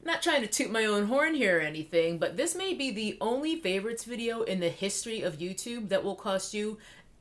Not trying to toot my own horn here or anything, but this may be the only favorites video in the history of YouTube that will cost you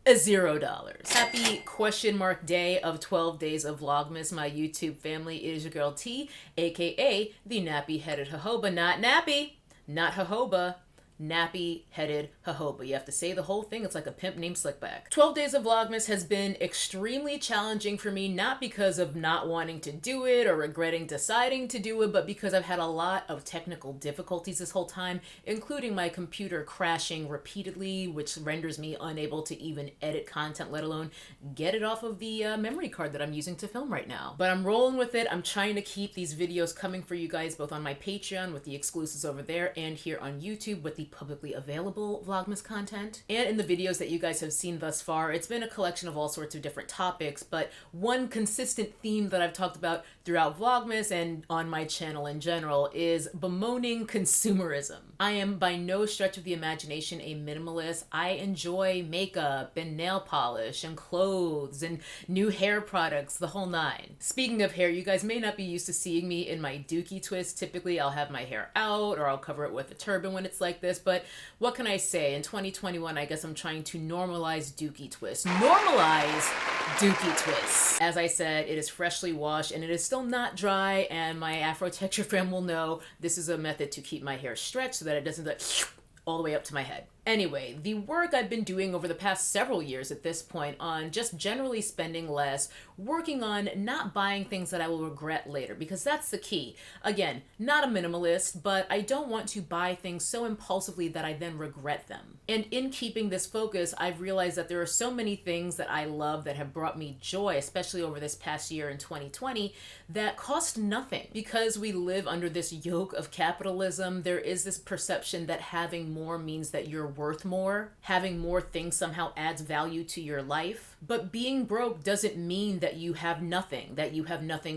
$0. Happy question mark day of 12 days of Vlogmas, my YouTube family. It is your girl T, aka the nappy-headed jojoba. Not nappy, not jojoba. Nappy-headed jojoba. You have to say the whole thing. It's like a pimp named Slickback. 12 days of Vlogmas has been extremely challenging for me, not because of not wanting to do it or regretting deciding to do it, but because I've had a lot of technical difficulties this whole time, including my computer crashing repeatedly, which renders me unable to even edit content, let alone get it off of the memory card that I'm using to film right now. But I'm rolling with it. I'm trying to keep these videos coming for you guys, both on my Patreon with the exclusives over there and here on YouTube with the publicly available Vlogmas content. And in the videos that you guys have seen thus far, it's been a collection of all sorts of different topics, but one consistent theme that I've talked about throughout Vlogmas and on my channel in general is bemoaning consumerism. I am by no stretch of the imagination a minimalist. I enjoy makeup and nail polish and clothes and new hair products, the whole nine. Speaking of hair, you guys may not be used to seeing me in my Dookie twist. Typically I'll have my hair out or I'll cover it with a turban when it's like this, but what can I say? In 2021, I guess I'm trying to normalize Dookie twist. Normalize Dookie twist. As I said, it is freshly washed and it is still not dry, and my Afro texture friend will know this is a method to keep my hair stretched so that it doesn't all the way up to my head. Anyway, the work I've been doing over the past several years at this point on just generally spending less, working on not buying things that I will regret later, because that's the key. Again, not a minimalist, but I don't want to buy things so impulsively that I then regret them. And in keeping this focus, I've realized that there are so many things that I love that have brought me joy, especially over this past year in 2020, that cost nothing. Because we live under this yoke of capitalism, there is this perception that having more means that you're worth more. Having more things somehow adds value to your life. But being broke doesn't mean that you have nothing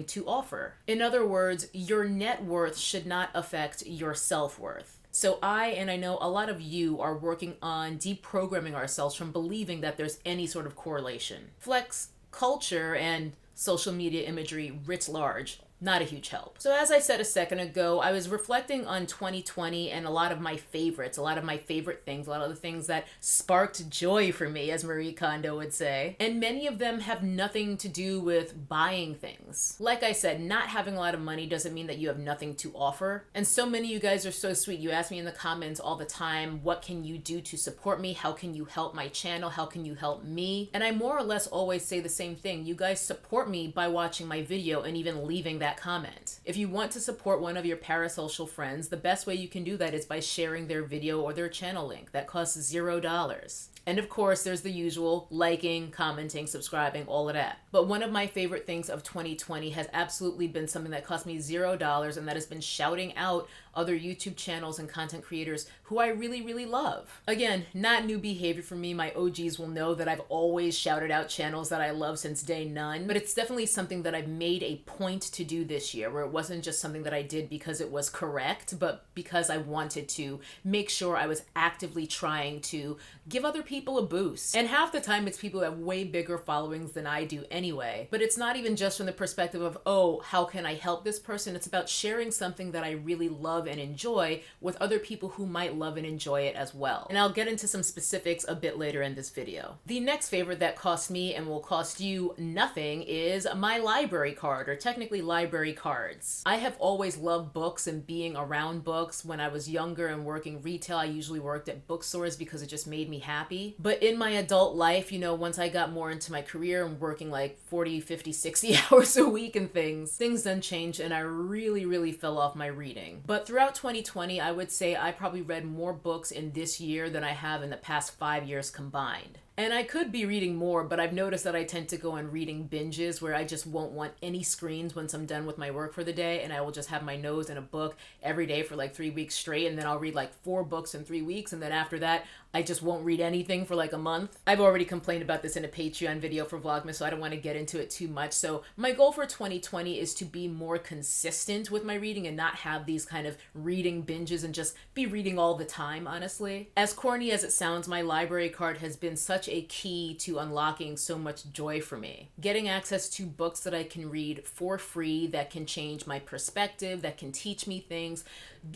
to offer. In other words, your net worth should not affect your self-worth. So and I know a lot of you are working on deprogramming ourselves from believing that there's any sort of correlation. Flex, culture, and social media imagery writ large, not a huge help. So as I said a second ago, I was reflecting on 2020 and a lot of my favorites, a lot of my favorite things, a lot of the things that sparked joy for me, as Marie Kondo would say. And many of them have nothing to do with buying things. Like I said, not having a lot of money doesn't mean that you have nothing to offer. And so many of you guys are so sweet. You ask me in the comments all the time, what can you do to support me? How can you help my channel? How can you help me? And I more or less always say the same thing. You guys support me by watching my video and even leaving that comment. If you want to support one of your parasocial friends, the best way you can do that is by sharing their video or their channel link. That costs $0. And of course, there's the usual liking, commenting, subscribing, all of that. But one of my favorite things of 2020 has absolutely been something that cost me $0, and that has been shouting out other YouTube channels and content creators who I really, really love. Again, not new behavior for me. My OGs will know that I've always shouted out channels that I love since day none, but it's definitely something that I've made a point to do this year, where it wasn't just something that I did because it was correct, but because I wanted to make sure I was actively trying to give other people a boost. And half the time it's people who have way bigger followings than I do anyway. But it's not even just from the perspective of, oh, how can I help this person? It's about sharing something that I really love and enjoy with other people who might love and enjoy it as well. And I'll get into some specifics a bit later in this video. The next favorite that cost me and will cost you nothing is my library card, or technically library cards. I have always loved books and being around books. When I was younger and working retail, I usually worked at bookstores because it just made me happy. But in my adult life, you know, once I got more into my career and working like 40, 50, 60 hours a week and things then changed, and I really, really fell off my reading. But throughout 2020, I would say I probably read more books in this year than I have in the past 5 years combined. And I could be reading more, but I've noticed that I tend to go on reading binges where I just won't want any screens once I'm done with my work for the day, and I will just have my nose in a book every day for like 3 weeks straight, and then I'll read like 4 books in 3 weeks, and then after that, I just won't read anything for like a month. I've already complained about this in a Patreon video for Vlogmas, so I don't want to get into it too much. So my goal for 2020 is to be more consistent with my reading and not have these kind of reading binges and just be reading all the time, honestly. As corny as it sounds, my library card has been such such a key to unlocking so much joy for me. Getting access to books that I can read for free, that can change my perspective, that can teach me things,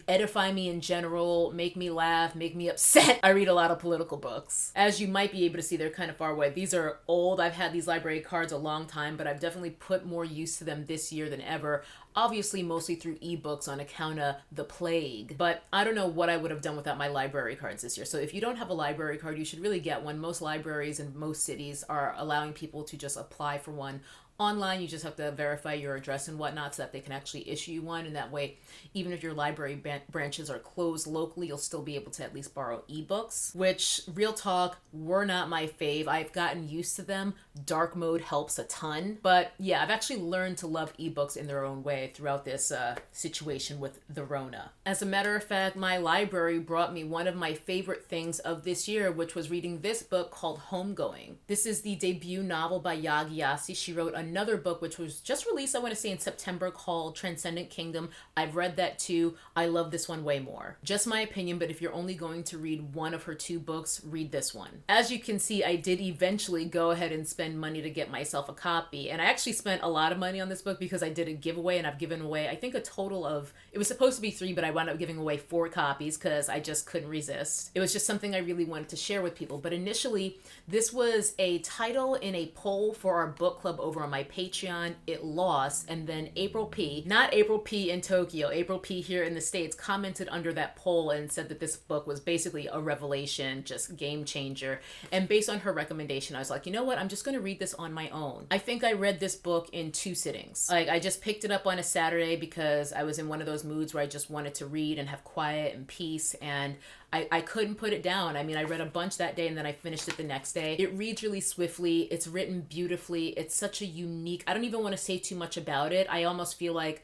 edify me in general, make me laugh, make me upset. I read a lot of political books. As you might be able to see, they're kind of far away. These are old. I've had these library cards a long time, but I've definitely put more use to them this year than ever. Obviously, mostly through ebooks on account of the plague. But I don't know what I would have done without my library cards this year. So if you don't have a library card, you should really get one. Most libraries in most cities are allowing people to just apply for one online. You just have to verify your address and whatnot so that they can actually issue you one. And that way, even if your library branches are closed locally, you'll still be able to at least borrow ebooks, which, real talk, were not my fave. I've gotten used to them. Dark mode helps a ton. But yeah, I've actually learned to love ebooks in their own way throughout this situation with the Rona. As a matter of fact, my library brought me one of my favorite things of this year, which was reading this book called Homegoing. This is the debut novel by Yaa Gyasi. She wrote another book which was just released, I want to say in September, called Transcendent Kingdom. I've read that too. I love this one way more. Just my opinion, but if you're only going to read one of her two books, read this one. As you can see, I did eventually go ahead and spend money to get myself a copy, and I actually spent a lot of money on this book because I did a giveaway, and I've given away, I think, a total of, it was supposed to be 3, but I wound up giving away 4 copies because I just couldn't resist. It was just something I really wanted to share with people. But initially, this was a title in a poll for our book club over on my Patreon. It lost, and then April P, not April P in Tokyo, April P here in the States, commented under that poll and said that this book was basically a revelation, just game changer. And based on her recommendation, I was like, you know what, I'm just going to read this on my own. I think I read this book in 2 sittings. Like, I just picked it up on a Saturday because I was in one of those moods where I just wanted to read and have quiet and peace, and I couldn't put it down. I mean, I read a bunch that day and then I finished it the next day. It reads really swiftly. It's written beautifully. It's such a unique, I don't even want to say too much about it. I almost feel like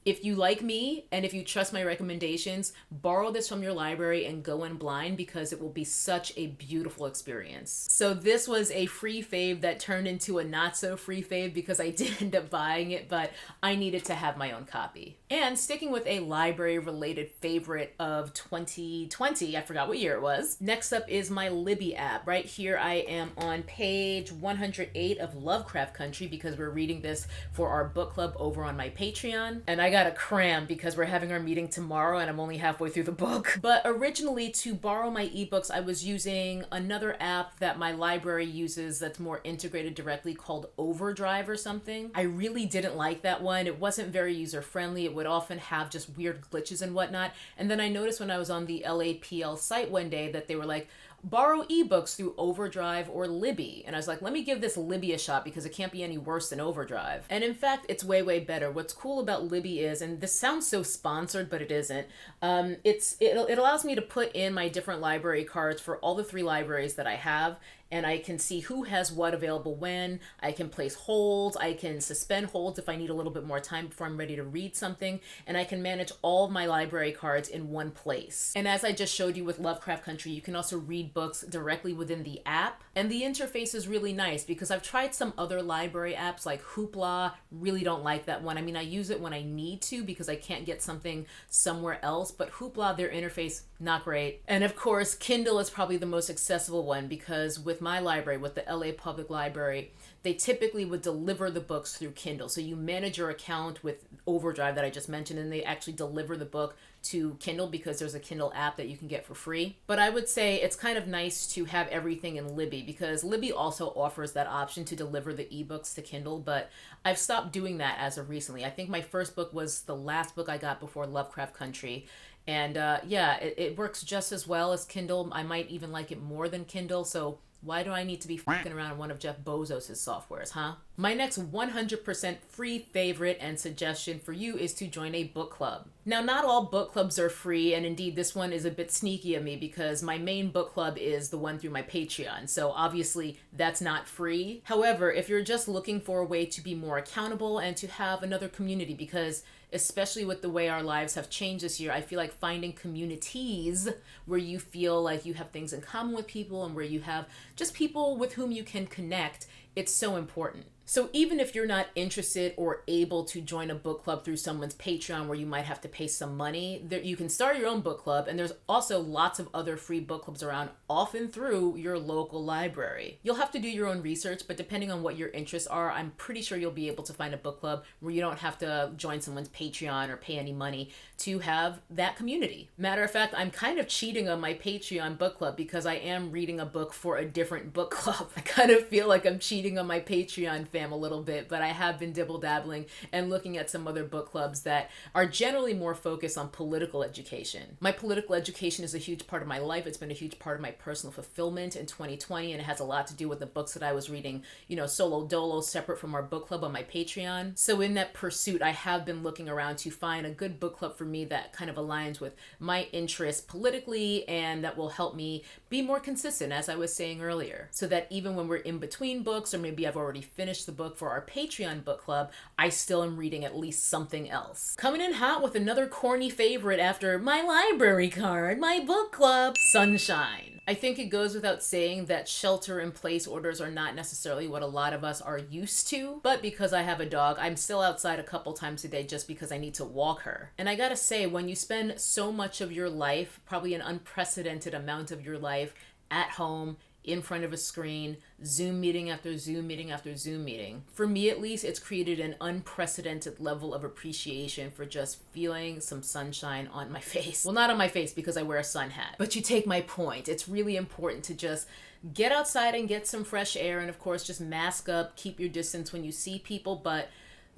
if you like me and if you trust my recommendations, borrow this from your library and go in blind because it will be such a beautiful experience. So this was a free fave that turned into a not so free fave because I did end up buying it, but I needed to have my own copy. And sticking with a library related favorite of 2020, I forgot what year it was. Next up is my Libby app. Right here I am on page 108 of Lovecraft Country because we're reading this for our book club over on my Patreon. And I got a cram because we're having our meeting tomorrow and I'm only halfway through the book. But originally, to borrow my ebooks, I was using another app that my library uses that's more integrated directly called Overdrive or something. I really didn't like that one. It wasn't very user friendly. It would often have just weird glitches and whatnot. And then I noticed when I was on the LAPL site one day that they were like, borrow ebooks through Overdrive or Libby. And I was like, let me give this Libby a shot because it can't be any worse than Overdrive. And in fact, it's way, way better. What's cool about Libby is, and this sounds so sponsored, but it isn't, it allows me to put in my different library cards for all the 3 libraries that I have, and I can see who has what available when. I can place holds. I can suspend holds if I need a little bit more time before I'm ready to read something. And I can manage all of my library cards in one place. And as I just showed you with Lovecraft Country, you can also read books directly within the app. And the interface is really nice because I've tried some other library apps like Hoopla. Really don't like that one. I mean, I use it when I need to because I can't get something somewhere else. But Hoopla, their interface, not great. And of course, Kindle is probably the most accessible one because with my library, with the LA Public Library, they typically would deliver the books through Kindle. So you manage your account with Overdrive that I just mentioned, and they actually deliver the book to Kindle because there's a Kindle app that you can get for free. But I would say it's kind of nice to have everything in Libby because Libby also offers that option to deliver the ebooks to Kindle, but I've stopped doing that as of recently. I think my first book was the last book I got before Lovecraft Country. And yeah, it works just as well as Kindle. I might even like it more than Kindle, so why do I need to be fucking around in one of Jeff Bezos' softwares, huh? My next 100% free favorite and suggestion for you is to join a book club. Now, not all book clubs are free, and indeed this one is a bit sneaky of me because my main book club is the one through my Patreon, so obviously that's not free. However, if you're just looking for a way to be more accountable and to have another community, because especially with the way our lives have changed this year, I feel like finding communities where you feel like you have things in common with people and where you have just people with whom you can connect, it's so important. So even if you're not interested or able to join a book club through someone's Patreon where you might have to pay some money, there, you can start your own book club, and there's also lots of other free book clubs around, often through your local library. You'll have to do your own research, but depending on what your interests are, I'm pretty sure you'll be able to find a book club where you don't have to join someone's Patreon or pay any money to have that community. Matter of fact, I'm kind of cheating on my Patreon book club because I am reading a book for a different book club. I kind of feel like I'm cheating on my Patreon fam a little bit, but I have been dibble dabbling and looking at some other book clubs that are generally more focused on political education. My political education is a huge part of my life. It's been a huge part of my personal fulfillment in 2020, and it has a lot to do with the books that I was reading, solo dolo, separate from our book club on my Patreon. So in that pursuit, I have been looking around to find a good book club for me that kind of aligns with my interests politically and that will help me be more consistent, as I was saying earlier, so that even when we're in between books, or maybe I've already finished the book for our Patreon book club, I still am reading at least something else. Coming in hot with another corny favorite after my library card, my book club, Sunshine. I think it goes without saying that shelter-in-place orders are not necessarily what a lot of us are used to, but because I have a dog, I'm still outside a couple times a day just because I need to walk her. And I gotta say, when you spend so much of your life, probably an unprecedented amount of your life, at home, in front of a screen, Zoom meeting after Zoom meeting after Zoom meeting. For me, at least, it's created an unprecedented level of appreciation for just feeling some sunshine on my face. Well, not on my face because I wear a sun hat, but you take my point. It's really important to just get outside and get some fresh air, and of course, just mask up, keep your distance when you see people, but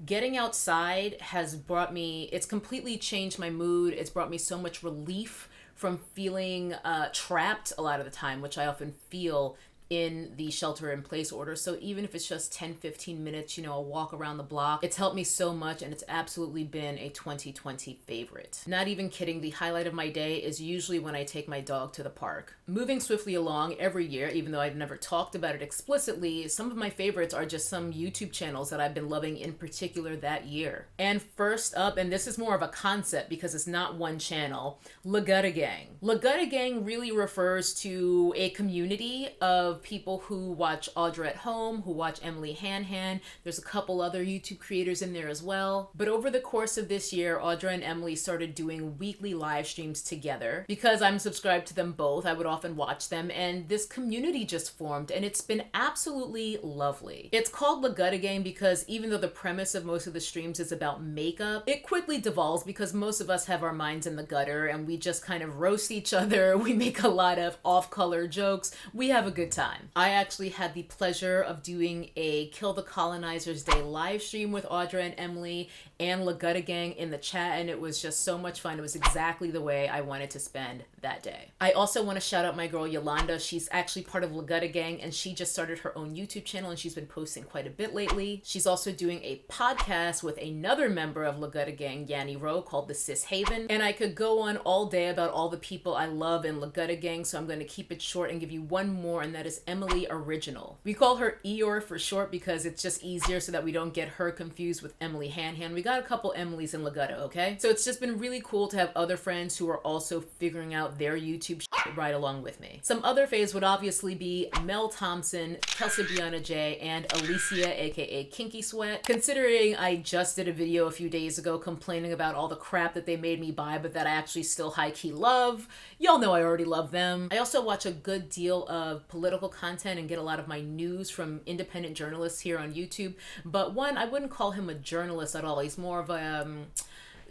getting outside has brought me, it's completely changed my mood. It's brought me so much relief from feeling trapped a lot of the time, which I often feel in the shelter-in-place order. So even if it's just 10-15 minutes, a walk around the block, it's helped me so much, and it's absolutely been a 2020 favorite. Not even kidding, the highlight of my day is usually when I take my dog to the park. Moving swiftly along every year, even though I've never talked about it explicitly, some of my favorites are just some YouTube channels that I've been loving in particular that year. And first up, and this is more of a concept because it's not one channel, Lagutta Gang. Lagutta Gang really refers to a community of people who watch Audra at Home, who watch Emily Han. There's a couple other YouTube creators in there as well. But over the course of this year, Audra and Emily started doing weekly live streams together. Because I'm subscribed to them both, I would often watch them, and this community just formed, and it's been absolutely lovely. It's called Lagutta Gang because even though the premise of most of the streams is about makeup, it quickly devolves because most of us have our minds in the gutter and we just kind of roast each other. We make a lot of off-color jokes. We have a good time. I actually had the pleasure of doing a Kill the Colonizers Day live stream with Audra and Emily and Lagutta Gang in the chat, and it was just so much fun. It was exactly the way I wanted to spend that day. I also want to shout out my girl Yolanda. She's actually part of Lagutta Gang, and she just started her own YouTube channel, and she's been posting quite a bit lately. She's also doing a podcast with another member of Lagutta Gang, Yanni Rowe, called The Sis Haven, and I could go on all day about all the people I love in Lagutta Gang, so I'm going to keep it short and give you one more, and that is Emily Original. We call her Eeyore for short because it's just easier so that we don't get her confused with Emily Han. We got a couple Emilys in Lagutta, okay? So it's just been really cool to have other friends who are also figuring out their YouTube shit right along with me. Some other faves would obviously be Mel Thompson, Kelsey Brianna J, and Alicia, aka Kinky Sweat. Considering I just did a video a few days ago complaining about all the crap that they made me buy but that I actually still high-key love, y'all know I already love them. I also watch a good deal of political content and get a lot of my news from independent journalists here on YouTube, but one, I wouldn't call him a journalist at all. He's more of a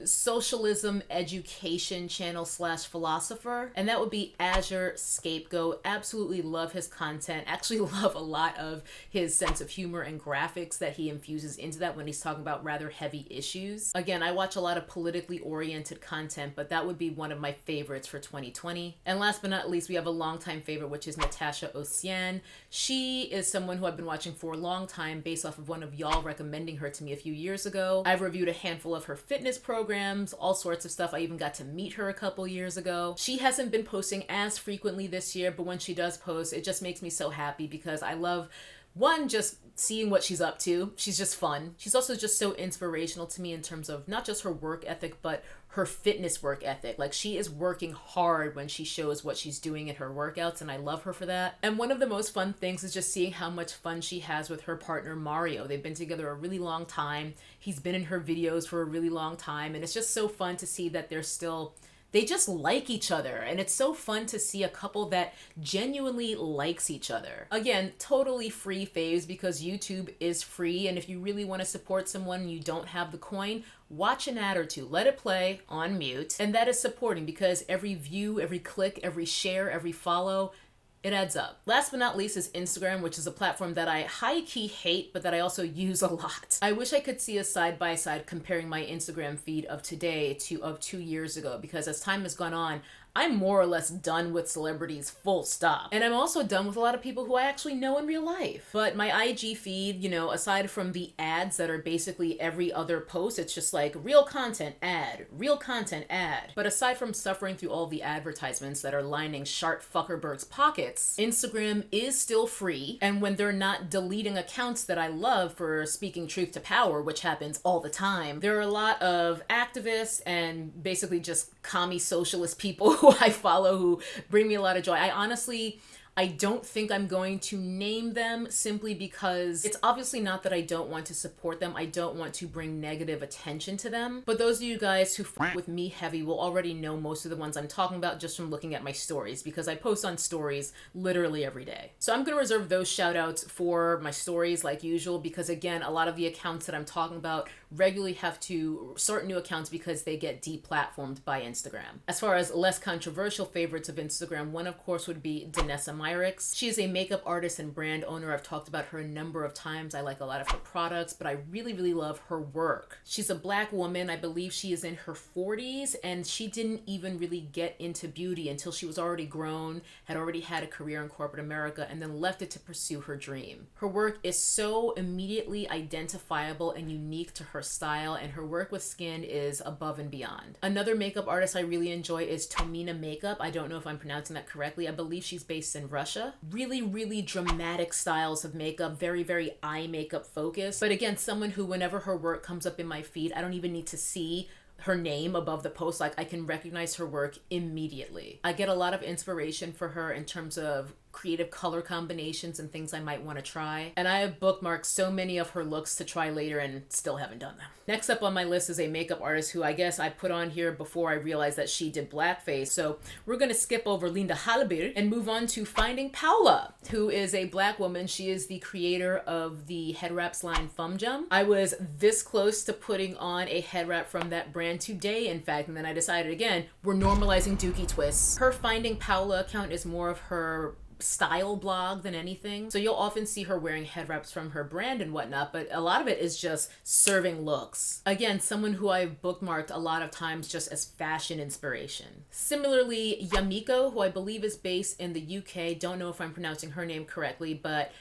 socialism education channel / philosopher, and that would be Azure Scapegoat. Absolutely love his content. Actually love a lot of his sense of humor and graphics that he infuses into that when he's talking about rather heavy issues. Again, I watch a lot of politically oriented content, but that would be one of my favorites for 2020. And last but not least, we have a longtime favorite, which is Natasha Ocean. She is someone who I've been watching for a long time based off of one of y'all recommending her to me a few years ago. I've reviewed a handful of her fitness programs, all sorts of stuff. I even got to meet her a couple years ago. She hasn't been posting as frequently this year, but when she does post, it just makes me so happy because I love, one, just seeing what she's up to. She's just fun. She's also just so inspirational to me in terms of not just her work ethic, but her fitness work ethic. Like, she is working hard when she shows what she's doing in her workouts, and I love her for that. And one of the most fun things is just seeing how much fun she has with her partner Mario. They've been together a really long time. He's been in her videos for a really long time, and it's just so fun to see that they just like each other, and it's so fun to see a couple that genuinely likes each other. Again, totally free faves because YouTube is free, and if you really want to support someone and you don't have the coin, watch an ad or two, let it play on mute, and that is supporting because every view, every click, every share, every follow, it adds up. Last but not least is Instagram, which is a platform that I high-key hate, but that I also use a lot. I wish I could see a side-by-side comparing my Instagram feed of today to of 2 years ago, because as time has gone on, I'm more or less done with celebrities, full stop. And I'm also done with a lot of people who I actually know in real life. But my IG feed, you know, aside from the ads that are basically every other post, it's just like real content ad, real content ad. But aside from suffering through all the advertisements that are lining Shark Fuckerberg's pockets, Instagram is still free. And when they're not deleting accounts that I love for speaking truth to power, which happens all the time, there are a lot of activists and basically just commie socialist people who I follow who bring me a lot of joy. I don't think I'm going to name them simply because it's obviously not that I don't want to support them. I don't want to bring negative attention to them. But those of you guys who f with me heavy will already know most of the ones I'm talking about just from looking at my stories, because I post on stories literally every day. So I'm going to reserve those shout outs for my stories like usual, because again, a lot of the accounts that I'm talking about regularly have to start new accounts because they get deplatformed by Instagram. As far as less controversial favorites of Instagram, one of course would be Denona. She is a makeup artist and brand owner. I've talked about her a number of times. I like a lot of her products, but I really, really love her work. She's a Black woman. I believe she is in her 40s, and she didn't even really get into beauty until she was already grown, had already had a career in corporate America, and then left it to pursue her dream. Her work is so immediately identifiable and unique to her style, and her work with skin is above and beyond. Another makeup artist I really enjoy is Tomina Makeup. I don't know if I'm pronouncing that correctly. I believe she's based in Russia. Really, really dramatic styles of makeup, very, very eye makeup focused. But again, someone who whenever her work comes up in my feed, I don't even need to see her name above the post. Like, I can recognize her work immediately. I get a lot of inspiration for her in terms of creative color combinations and things I might want to try. And I have bookmarked so many of her looks to try later and still haven't done them. Next up on my list is a makeup artist who I guess I put on here before I realized that she did blackface. So we're going to skip over Linda Hallberg and move on to Finding Paula, who is a Black woman. She is the creator of the head wraps line Fum Jum. I was this close to putting on a head wrap from that brand today, in fact, and then I decided again, we're normalizing Dookie twists. Her Finding Paula account is more of her style blog than anything. So you'll often see her wearing head wraps from her brand and whatnot, but a lot of it is just serving looks. Again, someone who I've bookmarked a lot of times just as fashion inspiration. Similarly, Yamiko, who I believe is based in the UK, don't know if I'm pronouncing her name correctly, but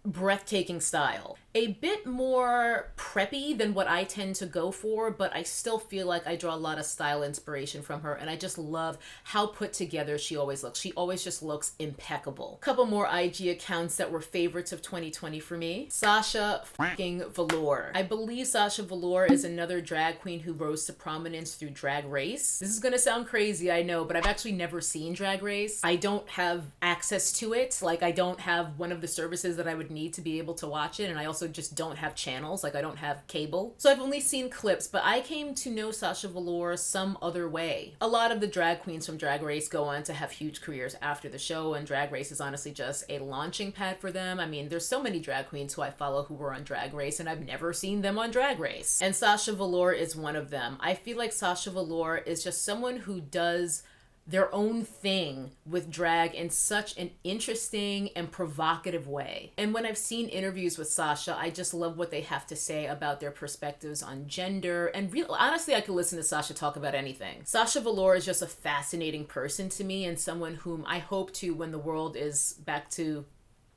breathtaking style. A bit more preppy than what I tend to go for, but I still feel like I draw a lot of style inspiration from her, and I just love how put together she always looks. She always just looks impeccable. Couple more IG accounts that were favorites of 2020 for me. Sasha fucking Velour. I believe Sasha Velour is another drag queen who rose to prominence through Drag Race. This is gonna sound crazy, I know, but I've actually never seen Drag Race. I don't have access to it. Like, I don't have one of the services that I would need to be able to watch it, and I also just don't have channels. Like, I don't have cable, so I've only seen clips, but I came to know Sasha Velour some other way. A lot of the drag queens from Drag Race go on to have huge careers after the show, and Drag Race is honestly just a launching pad for them. I mean, there's so many drag queens who I follow who were on Drag Race, and I've never seen them on Drag Race, and Sasha Velour is one of them. I feel like Sasha Velour is just someone who does their own thing with drag in such an interesting and provocative way. And when I've seen interviews with Sasha, I just love what they have to say about their perspectives on gender. And honestly, I could listen to Sasha talk about anything. Sasha Velour is just a fascinating person to me, and someone whom I hope to, when the world is back to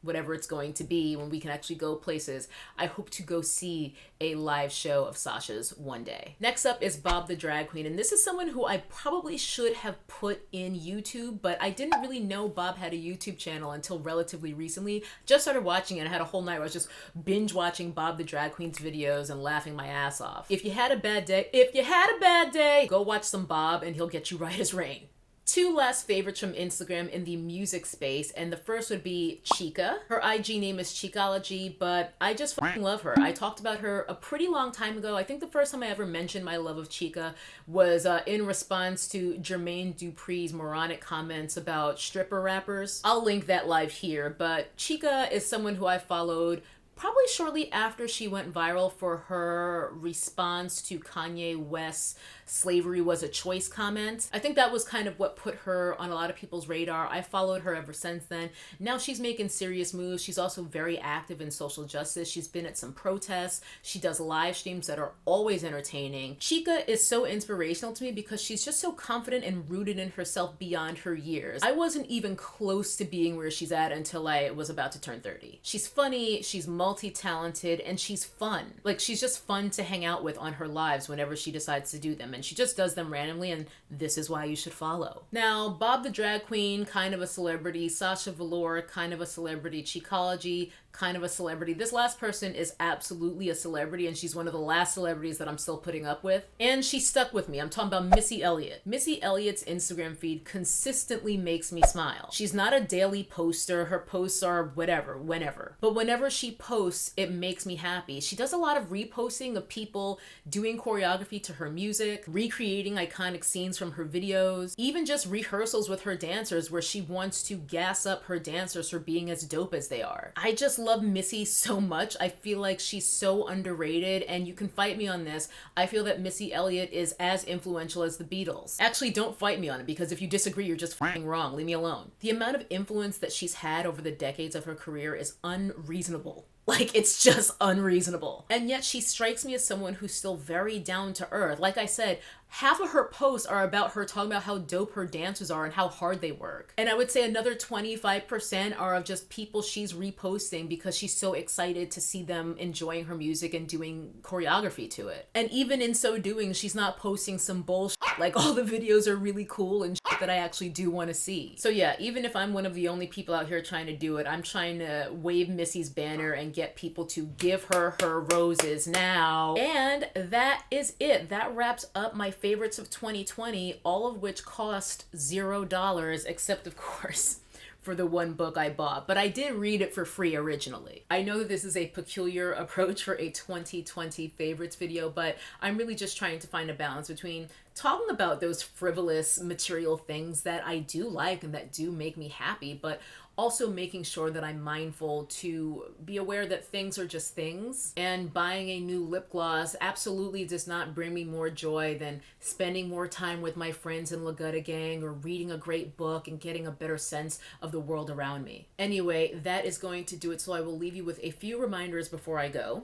whatever it's going to be, when we can actually go places, I hope to go see a live show of Sasha's one day. Next up is Bob the Drag Queen, and this is someone who I probably should have put in YouTube, but I didn't really know Bob had a YouTube channel until relatively recently. Just started watching it and I had a whole night where I was just binge watching Bob the Drag Queen's videos and laughing my ass off. If you had a bad day, go watch some Bob and he'll get you right as rain. Two last favorites from Instagram in the music space, and the first would be Chica. Her IG name is Chicology, but I just fucking love her. I talked about her a pretty long time ago. I think the first time I ever mentioned my love of Chica was in response to Jermaine Dupri's moronic comments about stripper rappers. I'll link that live here, but Chica is someone who I followed probably shortly after she went viral for her response to Kanye West's "slavery was a choice" comment. I think that was kind of what put her on a lot of people's radar. I followed her ever since then. Now she's making serious moves. She's also very active in social justice. She's been at some protests. She does live streams that are always entertaining. Chica is so inspirational to me because she's just so confident and rooted in herself beyond her years. I wasn't even close to being where she's at until I was about to turn 30. She's funny, she's multi-talented, and she's fun. Like, she's just fun to hang out with on her lives whenever she decides to do them, and she just does them randomly, and this is why you should follow. Now, Bob the Drag Queen, kind of a celebrity. Sasha Velour, kind of a celebrity. Chicology, kind of a celebrity. This last person is absolutely a celebrity, and she's one of the last celebrities that I'm still putting up with. And she stuck with me. I'm talking about Missy Elliott. Missy Elliott's Instagram feed consistently makes me smile. She's not a daily poster. Her posts are whatever, whenever. But whenever she posts, it makes me happy. She does a lot of reposting of people doing choreography to her music, recreating iconic scenes from her videos, even just rehearsals with her dancers where she wants to gas up her dancers for being as dope as they are. I just love Missy so much. I feel like she's so underrated, and you can fight me on this. I feel that Missy Elliott is as influential as the Beatles. Actually, don't fight me on it, because if you disagree, you're just f***ing wrong. Leave me alone. The amount of influence that she's had over the decades of her career is unreasonable. Like, it's just unreasonable. And yet she strikes me as someone who's still very down to earth. Like I said, half of her posts are about her talking about how dope her dancers are and how hard they work. And I would say another 25% are of just people she's reposting because she's so excited to see them enjoying her music and doing choreography to it. And even in so doing, she's not posting some bullshit. Like, all the videos are really cool and shit that I actually do want to see. So yeah, even if I'm one of the only people out here trying to do it, I'm trying to wave Missy's banner and get people to give her her roses now. And that is it. That wraps up my favorites of 2020, all of which cost $0, except of course for the one book I bought, but I did read it for free originally. I know that this is a peculiar approach for a 2020 favorites video, but I'm really just trying to find a balance between talking about those frivolous material things that I do like and that do make me happy, but also making sure that I'm mindful to be aware that things are just things, and buying a new lip gloss absolutely does not bring me more joy than spending more time with my friends in Lagutta Gang or reading a great book and getting a better sense of the world around me. Anyway, that is going to do it, so I will leave you with a few reminders before I go.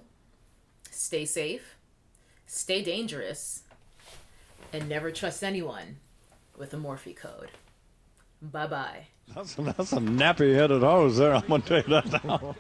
Stay safe, stay dangerous, and never trust anyone with a Morphe code. Bye-bye. That's a nappy-headed hose there, I'm going to tell you that now.